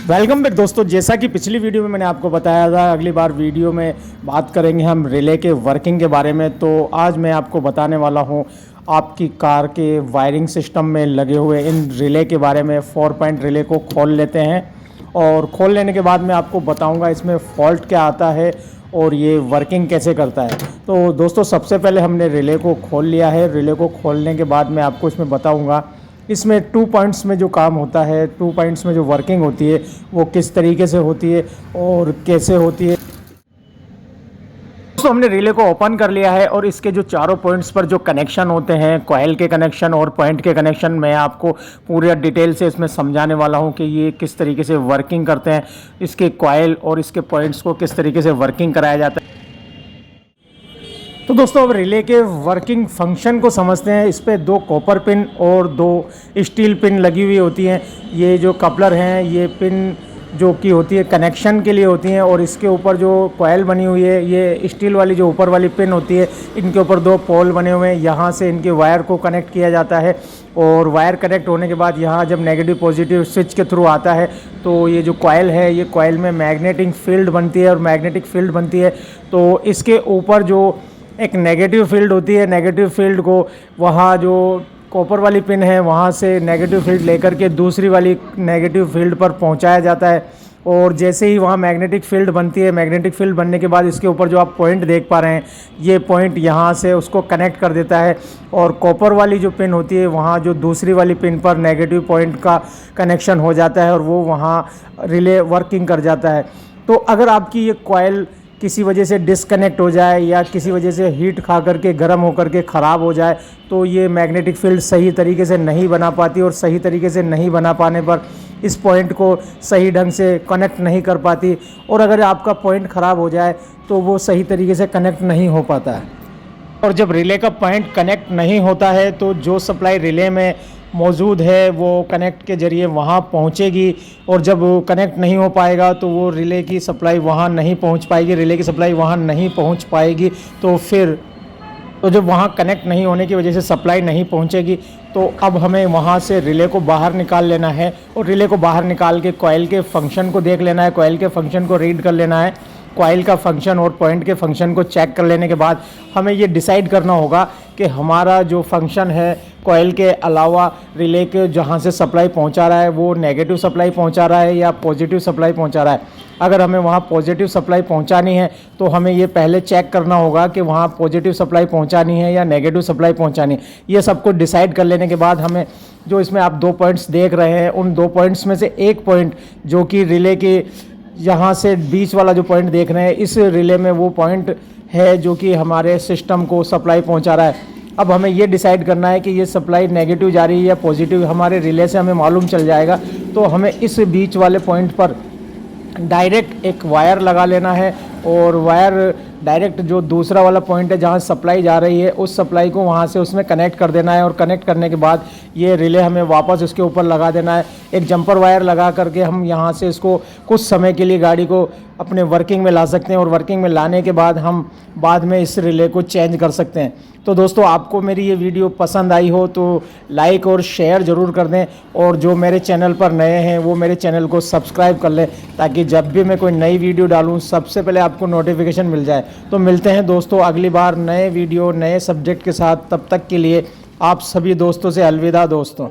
Welcome back दोस्तों। जैसा कि पिछली वीडियो में मैंने आपको बताया था, अगली बार वीडियो में बात करेंगे हम रिले के वर्किंग के बारे में। तो आज मैं आपको बताने वाला हूं आपकी कार के वायरिंग सिस्टम में लगे हुए इन रिले के बारे में। 4 पॉइंट रिले को खोल लेते हैं और खोल लेने के बाद मैं आपको बताऊंगा इसमें फॉल्ट क्या आता है और ये वर्किंग कैसे करता है। तो दोस्तों, सबसे पहले हमने रिले को खोल लिया है। रिले को खोलने के बाद मैं आपको इसमें बताऊँगा इसमें 2 पॉइंट्स में जो काम होता है, 2 पॉइंट्स में जो वर्किंग होती है वो किस तरीके से होती है और कैसे होती है। तो हमने रिले को ओपन कर लिया है और इसके जो चारों पॉइंट्स पर जो कनेक्शन होते हैं, कॉइल के कनेक्शन और पॉइंट के कनेक्शन, मैं आपको पूरी डिटेल से इसमें समझाने वाला हूं कि ये किस तरीके से वर्किंग करते हैं। इसके कॉइल और इसके पॉइंट्स को किस तरीके से वर्किंग कराया जाता है। तो दोस्तों, अब रिले के वर्किंग फंक्शन को समझते हैं। इस पर 2 कॉपर पिन और 2 स्टील पिन लगी हुई होती हैं। ये जो कपलर हैं, ये पिन जो की होती है कनेक्शन के लिए होती हैं, और इसके ऊपर जो कॉइल बनी हुई है, ये स्टील वाली जो ऊपर वाली पिन होती है, इनके ऊपर 2 पोल बने हुए हैं। यहाँ से इनके वायर को कनेक्ट किया जाता है और वायर कनेक्ट होने के बाद यहाँ जब नेगेटिव पॉजिटिव स्विच के थ्रू आता है तो ये जो कॉइल है, ये कॉइल में मैग्नेटिक फील्ड बनती है और मैग्नेटिक फील्ड बनती है तो इसके ऊपर जो एक नेगेटिव फील्ड होती है, नेगेटिव फील्ड को वहाँ जो कॉपर वाली पिन है वहाँ से नेगेटिव फील्ड लेकर के दूसरी वाली नेगेटिव फील्ड पर पहुँचाया जाता है। और जैसे ही वहाँ मैग्नेटिक फील्ड बनती है, मैग्नेटिक फील्ड बनने के बाद इसके ऊपर जो आप पॉइंट देख पा रहे हैं, ये पॉइंट यहाँ से उसको कनेक्ट कर देता है और कॉपर वाली जो पिन होती है वहाँ जो दूसरी वाली पिन पर नेगेटिव पॉइंट का कनेक्शन हो जाता है और वो वहाँ रिले वर्किंग कर जाता है। तो अगर आपकी ये कॉइल किसी वजह से डिस्कनेक्ट हो जाए या किसी वजह से हीट खा करके गर्म होकर के ख़राब हो जाए तो ये मैग्नेटिक फील्ड सही तरीके से नहीं बना पाती और सही तरीके से नहीं बना पाने पर इस पॉइंट को सही ढंग से कनेक्ट नहीं कर पाती। और अगर आपका पॉइंट ख़राब हो जाए तो वो सही तरीके से कनेक्ट नहीं हो पाता है। और जब रिले का पॉइंट कनेक्ट नहीं होता है तो जो सप्लाई रिले में मौजूद है वो कनेक्ट के ज़रिए वहाँ पहुँचेगी, और जब कनेक्ट नहीं हो पाएगा तो वो रिले की सप्लाई वहाँ नहीं पहुँच पाएगी। रिले की सप्लाई वहाँ नहीं पहुँच पाएगी तो जब वहाँ कनेक्ट नहीं होने की वजह से सप्लाई नहीं पहुँचेगी तो अब हमें वहाँ से रिले को बाहर निकाल लेना है और रिले को बाहर निकाल के कॉइल के फंक्शन को देख लेना है, कॉइल के फंक्शन को रीड कर लेना है। कॉइल का फंक्शन और पॉइंट के फंक्शन को चेक कर लेने के बाद हमें ये डिसाइड करना होगा कि हमारा जो फंक्शन है कॉइल के अलावा रिले के जहाँ से सप्लाई पहुँचा रहा है वो नेगेटिव सप्लाई पहुँचा रहा है या पॉजिटिव सप्लाई पहुँचा रहा है। अगर हमें वहाँ पॉजिटिव सप्लाई पहुँचानी है तो हमें ये पहले चेक करना होगा कि वहाँ पॉजिटिव सप्लाई पहुँचानी है या नेगेटिव सप्लाई पहुँचानी है। ये सब कुछ डिसाइड कर लेने के बाद हमें जो इसमें आप 2 पॉइंट्स देख रहे हैं, उन 2 पॉइंट्स में से एक पॉइंट जो कि रिले के यहाँ से बीच वाला जो पॉइंट देख रहे हैं, इस रिले में वो पॉइंट है जो कि हमारे सिस्टम को सप्लाई पहुँचा रहा है। अब हमें ये डिसाइड करना है कि ये सप्लाई नेगेटिव जा रही है या पॉजिटिव, हमारे रिले से हमें मालूम चल जाएगा। तो हमें इस बीच वाले पॉइंट पर डायरेक्ट एक वायर लगा लेना है और वायर डायरेक्ट जो दूसरा वाला पॉइंट है जहाँ सप्लाई जा रही है उस सप्लाई को वहाँ से उसमें कनेक्ट कर देना है। और कनेक्ट करने के बाद ये रिले हमें वापस उसके ऊपर लगा देना है। एक जंपर वायर लगा करके हम यहाँ से इसको कुछ समय के लिए गाड़ी को अपने वर्किंग में ला सकते हैं और वर्किंग में लाने के बाद हम बाद में इस रिले को चेंज कर सकते हैं। तो दोस्तों, आपको मेरी ये वीडियो पसंद आई हो तो लाइक और शेयर ज़रूर कर दें, और जो मेरे चैनल पर नए हैं वो मेरे चैनल को सब्सक्राइब कर लें ताकि जब भी मैं कोई नई वीडियो डालूँ सबसे पहले आपको नोटिफिकेशन मिल जाए। तो मिलते हैं दोस्तों अगली बार नए वीडियो नए सब्जेक्ट के साथ। तब तक के लिए आप सभी दोस्तों से अलविदा दोस्तों।